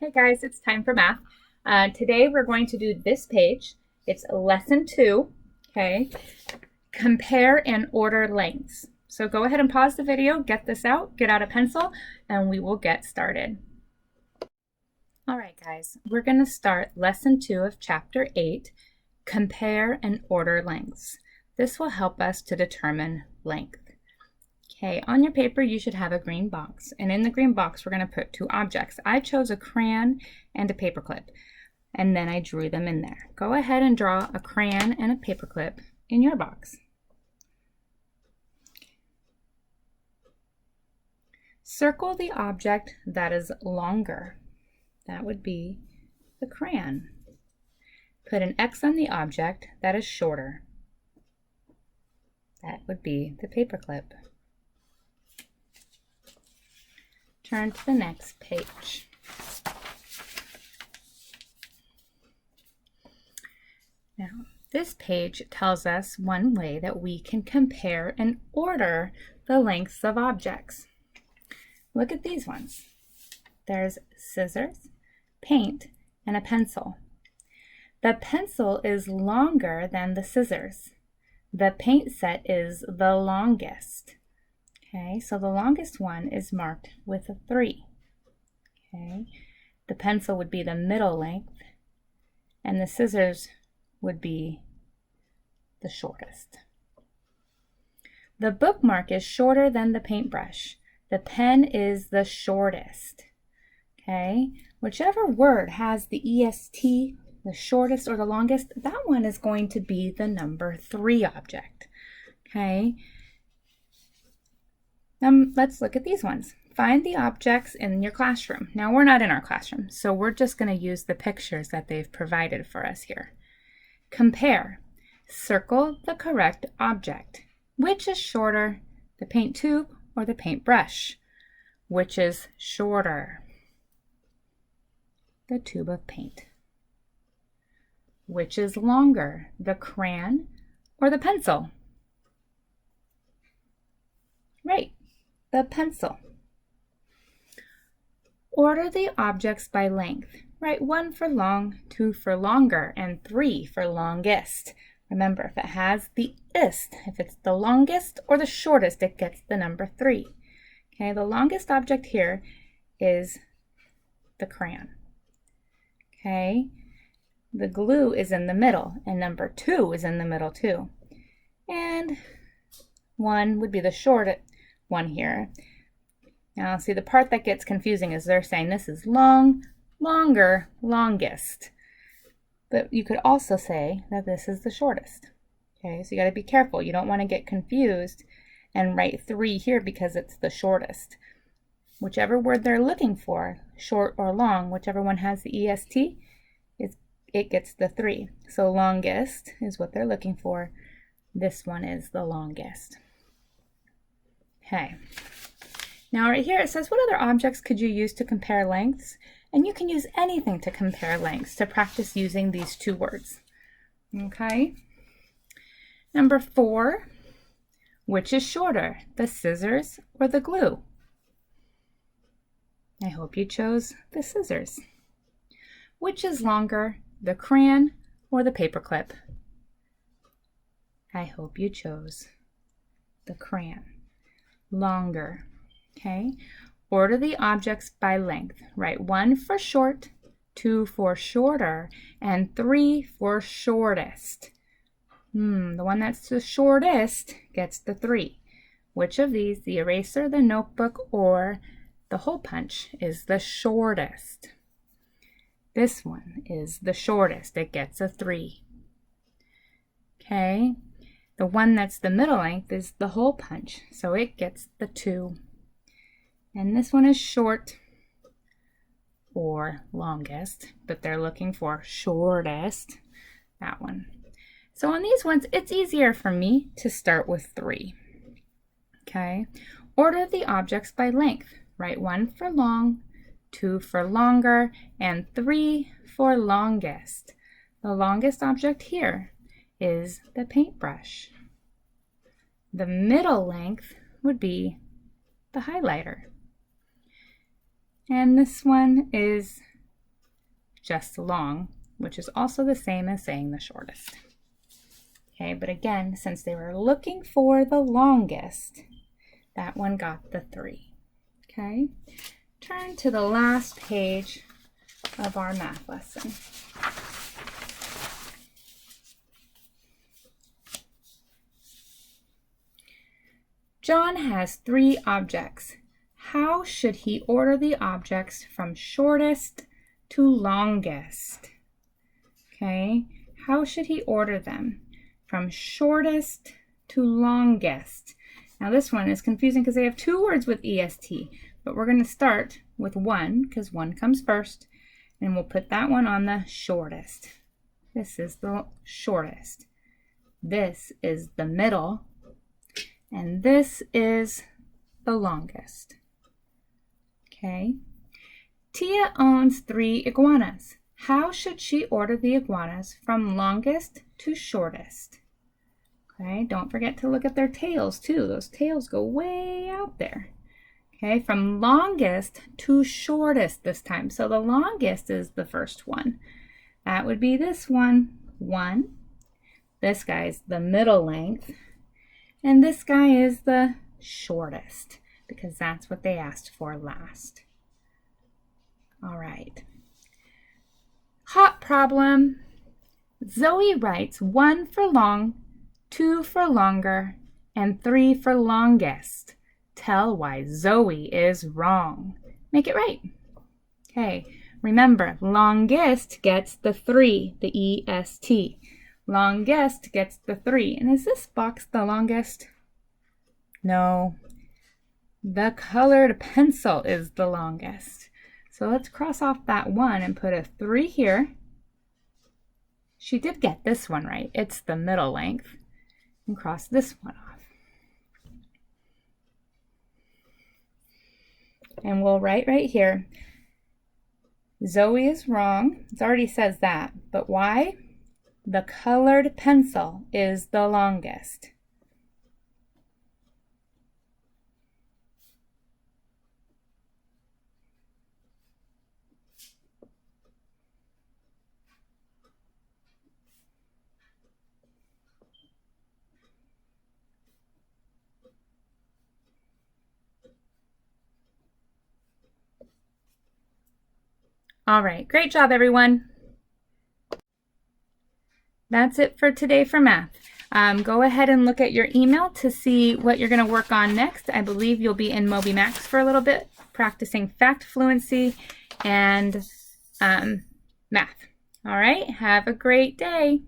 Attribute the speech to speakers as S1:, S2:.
S1: Hey guys, it's time for math. Today we're going to do this page. It's lesson 2, okay? Compare and order lengths. So go ahead and pause the video, get this out, get out a pencil, and we will get started. All right, guys, we're going to start lesson 2 of chapter 8, compare and order lengths. This will help us to determine length. Okay, on your paper you should have a green box, and in the green box we're going to put two objects. I chose a crayon and a paperclip, and then I drew them in there. Go ahead and draw a crayon and a paperclip in your box. Circle the object that is longer. That would be the crayon. Put an X on the object that is shorter. That would be the paperclip. Turn to the next page. Now, this page tells us one way that we can compare and order the lengths of objects. Look at these ones. There's scissors, paint, and a pencil. The pencil is longer than the scissors. The paint set is the longest. Okay, so the longest one is marked with a 3. Okay, the pencil would be the middle length, and the scissors would be the shortest. The bookmark is shorter than the paintbrush. The pen is the shortest. Okay, whichever word has the EST, the shortest or the longest, that one is going to be the number 3 object. Okay. Let's look at these ones. Find the objects in your classroom. Now, we're not in our classroom, so we're just going to use the pictures that they've provided for us here. Compare. Circle the correct object. Which is shorter, the paint tube or the paintbrush? Which is shorter? The tube of paint. Which is longer, the crayon or the pencil? Right. The pencil. Order the objects by length. Write 1 for long, 2 for longer, and 3 for longest. Remember, if it has the ist, if it's the longest or the shortest, it gets the number 3. Okay, the longest object here is the crayon. Okay, the glue is in the middle, and number 2 is in the middle too. And 1 would be the shortest one here. Now, see, the part that gets confusing is they're saying this is long, longer, longest. But you could also say that this is the shortest. Okay, so you got to be careful. You don't want to get confused and write 3 here because it's the shortest. Whichever word they're looking for, short or long, whichever one has the EST, it gets the 3. So longest is what they're looking for. This one is the longest. Okay. Now right here it says, what other objects could you use to compare lengths? And you can use anything to compare lengths to practice using these 2 words. Okay. Number 4, which is shorter, the scissors or the glue? I hope you chose the scissors. Which is longer, the crayon or the paperclip? I hope you chose the crayon. Longer. Okay, order the objects by length. Write 1 for short, 2 for shorter, and 3 for shortest. The one that's the shortest gets the 3. Which of these, the eraser, the notebook, or the hole punch, is the shortest? This one is the shortest. It gets a 3. Okay. The one that's the middle length is the hole punch, so it gets the 2. And this one is short or longest, but they're looking for shortest, that one. So on these ones, it's easier for me to start with 3. Okay, order the objects by length. Write 1 for long, 2 for longer, and 3 for longest. The longest object here is the paintbrush. The middle length would be the highlighter. And this one is just long, which is also the same as saying the shortest. Okay, but again, since they were looking for the longest, that one got the 3. Okay, turn to the last page of our math lesson. John has 3 objects. How should he order the objects from shortest to longest? Okay, how should he order them? From shortest to longest. Now this one is confusing because they have 2 words with EST, but we're going to start with 1 because 1 comes first, and we'll put that one on the shortest. This is the shortest. This is the middle, and this is the longest. Okay. Tia owns 3 iguanas. How should she order the iguanas from longest to shortest? Okay, don't forget to look at their tails too. Those tails go way out there. Okay, from longest to shortest this time. So the longest is the first one. That would be this one, 1. This guy's the middle length. And this guy is the shortest because that's what they asked for last. All right. Hot problem. Zoe writes 1 for long, 2 for longer, and 3 for longest. Tell why Zoe is wrong. Make it right. Okay, remember, longest gets the 3, the EST. Longest gets the 3. And is this box the longest? No. The colored pencil is the longest. So let's cross off that 1 and put a 3 here. She did get this one right. It's the middle length. And cross this one off. And we'll write right here, Zoe is wrong. It already says that. But why? The colored pencil is the longest. All right, great job, everyone. That's it for today for math. Go ahead and look at your email to see what you're going to work on next. I believe you'll be in Moby Max for a little bit, practicing fact fluency and math. All right, have a great day.